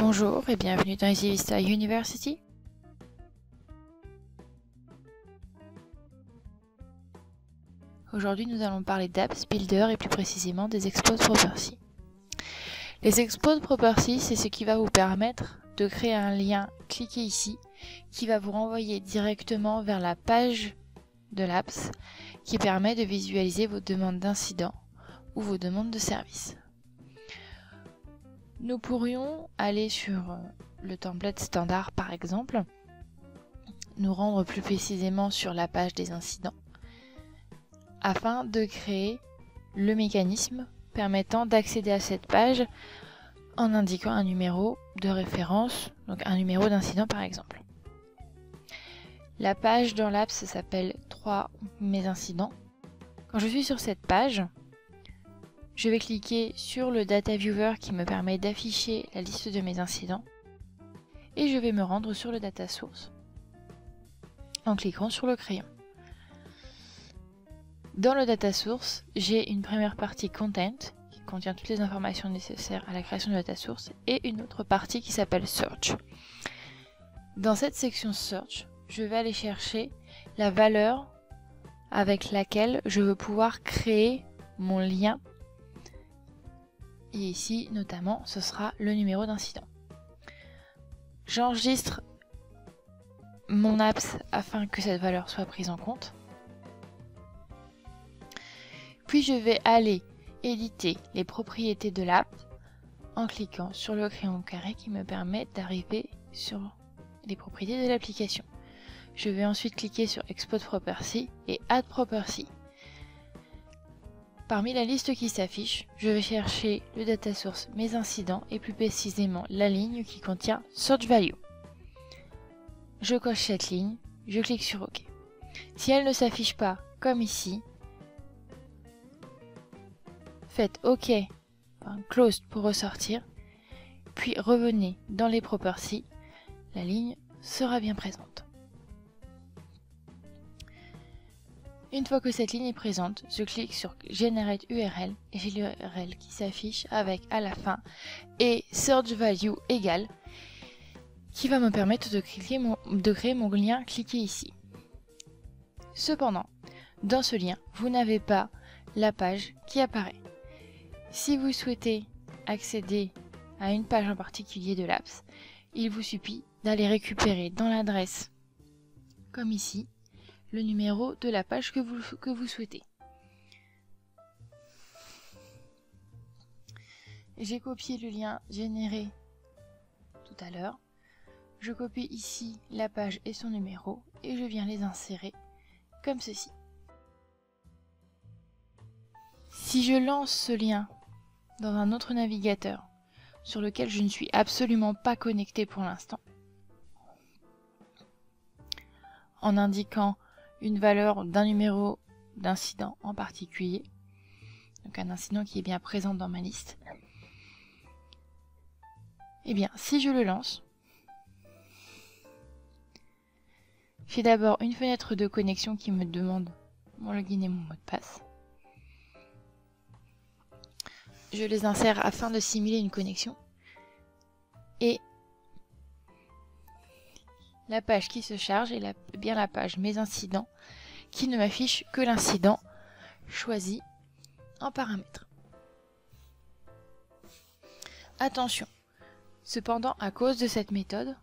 Bonjour et bienvenue dans Easy Vista University. Aujourd'hui, nous allons parler d'Apps Builder et plus précisément des Export Properties. Les Export Properties, c'est ce qui va vous permettre de créer un lien, cliquez ici, qui va vous renvoyer directement vers la page de l'Apps qui permet de visualiser vos demandes d'incidents ou vos demandes de services. Nous pourrions aller sur le template standard par exemple, nous rendre plus précisément sur la page des incidents, afin de créer le mécanisme permettant d'accéder à cette page en indiquant un numéro de référence, donc un numéro d'incident par exemple. La page dans l'Apps s'appelle 3 mes incidents. Quand je suis sur cette page, je vais cliquer sur le Data Viewer qui me permet d'afficher la liste de mes incidents et je vais me rendre sur le Data Source en cliquant sur le crayon. Dans le Data Source, j'ai une première partie Content qui contient toutes les informations nécessaires à la création de Data Source et une autre partie qui s'appelle Search. Dans cette section Search, je vais aller chercher la valeur avec laquelle je veux pouvoir créer mon lien. Et ici, notamment, ce sera le numéro d'incident. J'enregistre mon apps afin que cette valeur soit prise en compte. Puis je vais aller éditer les propriétés de l'app en cliquant sur le crayon carré qui me permet d'arriver sur les propriétés de l'application. Je vais ensuite cliquer sur Export Property et Add Property. Parmi la liste qui s'affiche, je vais chercher le data source mes incidents et plus précisément la ligne qui contient Search Value. Je coche cette ligne, je clique sur OK. Si elle ne s'affiche pas comme ici, faites OK, Closed pour ressortir, puis revenez dans les Properties, la ligne sera bien présente. Une fois que cette ligne est présente, je clique sur Generate URL et j'ai l'URL qui s'affiche avec à la fin et Search Value égale qui va me permettre de créer mon lien cliquez ici. Cependant, dans ce lien, vous n'avez pas la page qui apparaît. Si vous souhaitez accéder à une page en particulier de l'apps, il vous suffit d'aller récupérer dans l'adresse, comme ici, le numéro de la page que vous souhaitez. J'ai copié le lien généré tout à l'heure. Je copie ici la page et son numéro et je viens les insérer comme ceci. Si je lance ce lien dans un autre navigateur sur lequel je ne suis absolument pas connecté pour l'instant, en indiquant une valeur d'un numéro d'incident en particulier, donc un incident qui est bien présent dans ma liste, et bien si je le lance, j'ai d'abord une fenêtre de connexion qui me demande mon login et mon mot de passe. Je les insère afin de simuler une connexion. Et la page qui se charge est bien la page Mes incidents qui ne m'affiche que l'incident choisi en paramètres. Attention, cependant à cause de cette méthode,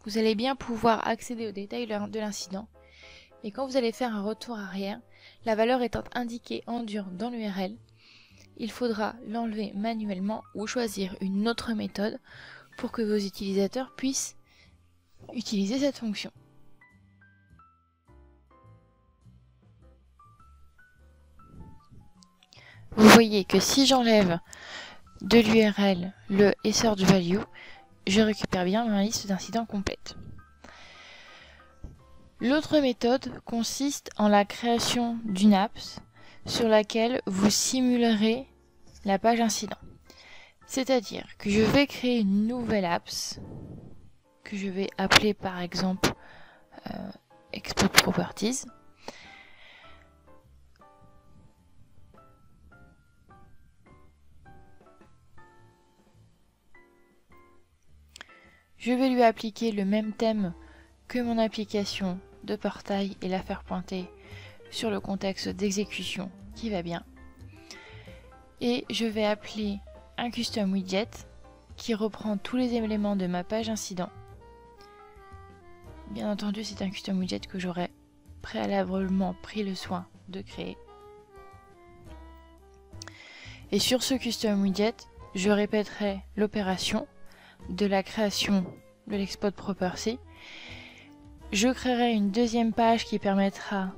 vous allez bien pouvoir accéder aux détails de l'incident et quand vous allez faire un retour arrière, la valeur étant indiquée en dur dans l'URL, il faudra l'enlever manuellement ou choisir une autre méthode pour que vos utilisateurs puissent utiliser cette fonction. Vous voyez que si j'enlève de l'URL le Search Value, je récupère bien ma liste d'incidents complète. L'autre méthode consiste en la création d'une apps sur laquelle vous simulerez la page incident. C'est-à-dire que je vais créer une nouvelle apps que je vais appeler par exemple Export Properties. Je vais lui appliquer le même thème que mon application de portail et la faire pointer sur le contexte d'exécution qui va bien. Et je vais appeler un custom widget qui reprend tous les éléments de ma page incident. Bien entendu, c'est un custom widget que j'aurais préalablement pris le soin de créer. Et sur ce custom widget, je répéterai l'opération de la création de l'export property. Je créerai une deuxième page qui permettra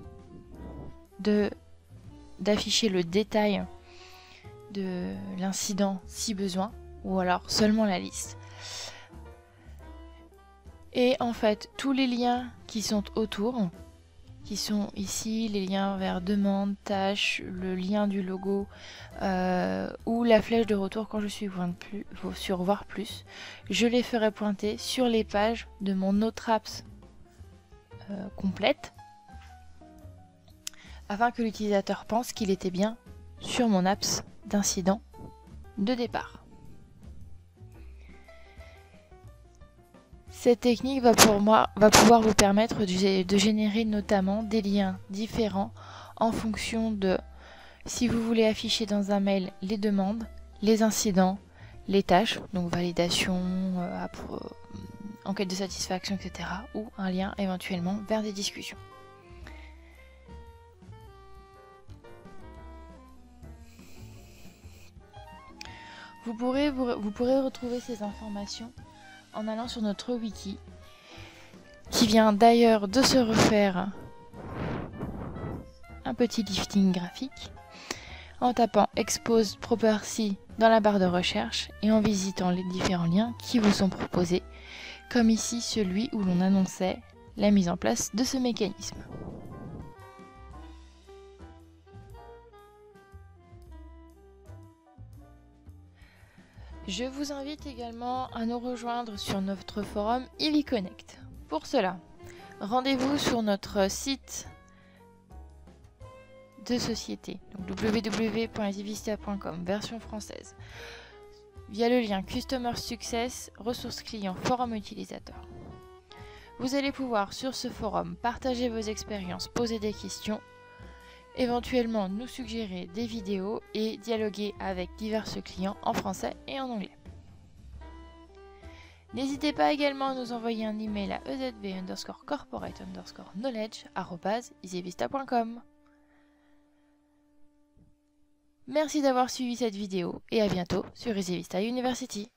d'afficher le détail de l'incident si besoin, ou alors seulement la liste. Et en fait, tous les liens qui sont autour, qui sont ici, les liens vers demande, tâches, le lien du logo ou la flèche de retour quand je suis sur voir plus, je les ferai pointer sur les pages de mon autre apps complète, afin que l'utilisateur pense qu'il était bien sur mon apps d'incident de départ. Cette technique va pouvoir vous permettre de générer notamment des liens différents en fonction de si vous voulez afficher dans un mail les demandes, les incidents, les tâches, donc validation, enquête de satisfaction, etc. ou un lien éventuellement vers des discussions. Vous pourrez retrouver ces informations en allant sur notre wiki, qui vient d'ailleurs de se refaire un petit lifting graphique, en tapant Expose Property dans la barre de recherche et en visitant les différents liens qui vous sont proposés, comme ici celui où l'on annonçait la mise en place de ce mécanisme. Je vous invite également à nous rejoindre sur notre forum Ivy Connect. Pour cela, rendez-vous sur notre site de société, www.easyvista.com, version française, via le lien Customer Success, ressources clients, forum utilisateur. Vous allez pouvoir sur ce forum partager vos expériences, poser des questions, éventuellement nous suggérer des vidéos et dialoguer avec divers clients en français et en anglais. N'hésitez pas également à nous envoyer un email à ezb_corporate_knowledge@easyvista.com. Merci d'avoir suivi cette vidéo et à bientôt sur EasyVista University.